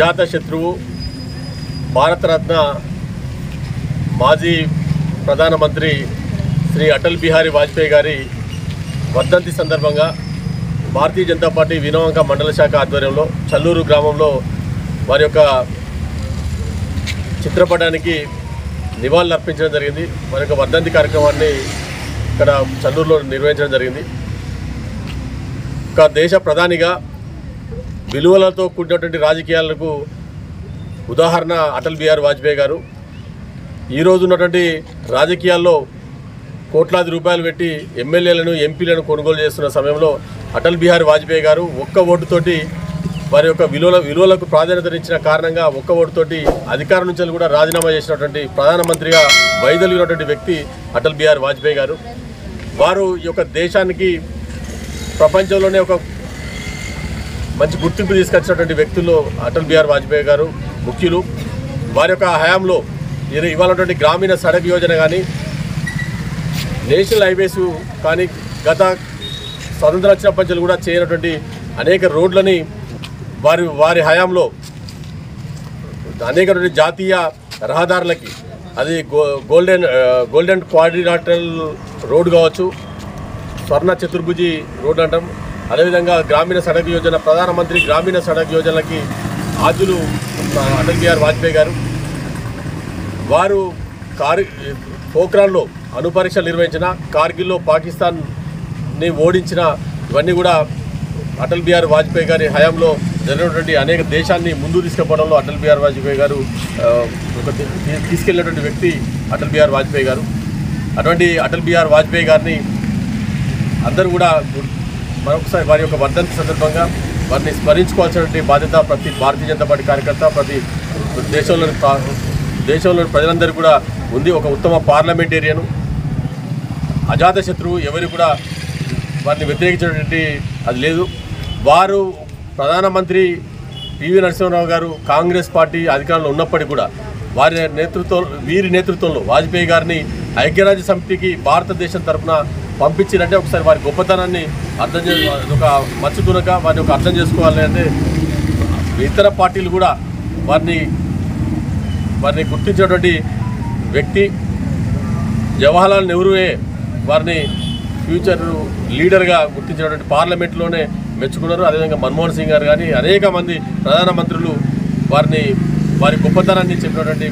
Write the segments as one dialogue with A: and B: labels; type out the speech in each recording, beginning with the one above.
A: అజాత శత్రువు భారతరత్న మాజీ ప్రధానమంత్రి శ్రీ అటల్ బిహారీ వాజ్పేయి గారి వర్ధంతి సందర్భంగా భారతీయ జనతా పార్టీ వినవంక మండల శాఖ ఆధ్వర్యంలో చల్లూరు గ్రామంలో వారి యొక్క చిత్రపటానికి నివాళులు అర్పించడం జరిగింది. వారి యొక్క వర్ధంతి కార్యక్రమాన్ని ఇక్కడ చల్లూరులో నిర్వహించడం జరిగింది. ఒక దేశ ప్రధానిగా విలువలతో కూడినటువంటి రాజకీయాలకు ఉదాహరణ అటల్ బిహారీ వాజ్పేయి గారు. ఈరోజు ఉన్నటువంటి రాజకీయాల్లో కోట్లాది రూపాయలు పెట్టి ఎమ్మెల్యేలను ఎంపీలను కొనుగోలు చేస్తున్న సమయంలో అటల్ బిహారీ వాజ్పేయి గారు ఒక్క ఓటుతోటి వారి యొక్క విలువలకు ప్రాధాన్యతనిచ్చిన కారణంగా ఒక్క ఓటుతోటి అధికారం నుంచి కూడా రాజీనామా చేసినటువంటి ప్రధానమంత్రిగా వైదొలిగినటువంటి వ్యక్తి అటల్ బిహారీ వాజ్పేయి గారు. వారు ఈ యొక్క దేశానికి ప్రపంచంలోనే ఒక మంచి గుర్తింపు తీసుకొచ్చినటువంటి వ్యక్తుల్లో అటల్ బిహారీ వాజ్పేయి గారు ముఖ్యులు. వారి యొక్క హయాంలో ఇవాళ గ్రామీణ సడక్ యోజన కానీ నేషనల్ హైవేస్ కానీ గత స్వతంత్ర వచ్చినప్పటి నుంచి కూడా చేయనటువంటి అనేక రోడ్లని వారి హయాంలో అనేక జాతీయ రహదారులకి అది గోల్డెన్ క్వాడ్రిలాటరల్ రోడ్ కావచ్చు, స్వర్ణ చతుర్భుజి రోడ్ అంటాం. అదేవిధంగా గ్రామీణ సడక్ యోజన, ప్రధానమంత్రి గ్రామీణ సడక్ యోజనలకి ఆద్యులు అటల్ బిహారీ వాజ్పేయి గారు. వారు పోఖ్రాన్లో అణుపరీక్షలు నిర్వహించిన, కార్గిల్లో పాకిస్తాన్ని ఓడించిన, ఇవన్నీ కూడా అటల్ బిహారీ వాజ్పేయి గారి హయాంలో జరిగినటువంటి అనేక దేశాన్ని ముందు తీసుకుపోవడంలో అటల్ బిహారీ వాజ్పేయి గారు తీసుకెళ్ళినటువంటి వ్యక్తి అటల్ బిహారీ వాజ్పేయి గారు. అటువంటి అటల్ బిహారీ వాజ్పేయి గారిని అందరూ కూడా మరొకసారి వారి యొక్క వర్ధంతి సందర్భంగా వారిని స్మరించుకోవాల్సినటువంటి బాధ్యత ప్రతి భారతీయ జనతా పార్టీ కార్యకర్త, ప్రతి దేశంలోని ప్రజలందరూ కూడా ఉంది. ఒక ఉత్తమ పార్లమెంటేరియను, అజాత శత్రువు, ఎవరు కూడా వారిని వ్యతిరేకించినటువంటి అది లేదు. వారు ప్రధానమంత్రి పివి నరసింహారావు గారు కాంగ్రెస్ పార్టీ అధికారంలో ఉన్నప్పటికీ కూడా వీరి నేతృత్వంలో వాజ్పేయి గారిని ఐక్యరాజ్య సమితికి భారతదేశం తరఫున పంపించినట్టే ఒకసారి వారి గొప్పతనాన్ని అర్థం ఒక మచ్చుతునక వారిని ఒక అర్థం చేసుకోవాలి. అంటే ఇతర పార్టీలు కూడా వారిని గుర్తించినటువంటి వ్యక్తి. జవహర్లాల్ నెహ్రూయే వారిని ఫ్యూచర్ లీడర్గా గుర్తించినటువంటి పార్లమెంట్లోనే మెచ్చుకున్నారు. అదేవిధంగా మన్మోహన్ సింగ్ గారు కానీ అనేక మంది ప్రధానమంత్రులు వారి గొప్పతనాన్ని చెప్పినటువంటి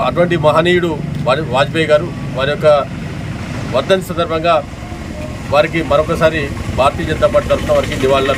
A: అటువంటి మహనీయుడు వాజ్పేయి గారు. వారి యొక్క వర్ధంతి సందర్భంగా వారికి మరొకసారి భారతీయ జనతా పార్టీ తరఫున వారికి నివాళులు